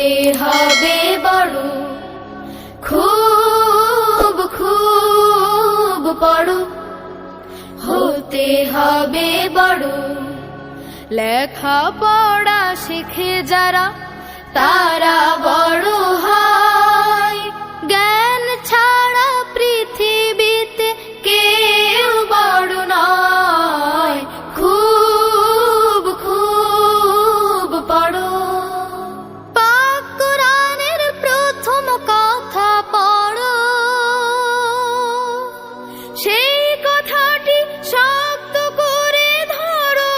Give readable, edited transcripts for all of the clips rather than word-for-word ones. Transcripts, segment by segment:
হতে হবে বড়, খুব খুব বড়, হতে হবে বড়। লেখা পড়া শিখে যারা তারা বড় হয়, জ্ঞান ছাড়া পৃথিবীতে কেউ বড় নয়। খুব খুব পড়ো, পাক কোরআনের প্রথম কথা পড়ো, সেই কথাটি শক্ত করে ধরো।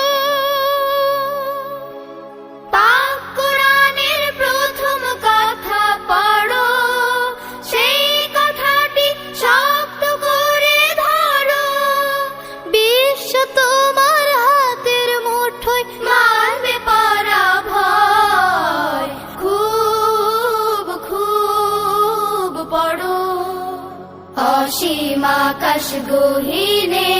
পাক কোরআনের প্রথম কথা পড়ো, সেই কথাটি শক্ত করে ধরো। বিশ্ব তোমার হাতের মুঠোয়, মারবে পরাভয়। খুব খুব পড়ো, অসীম আকাশ গহীনে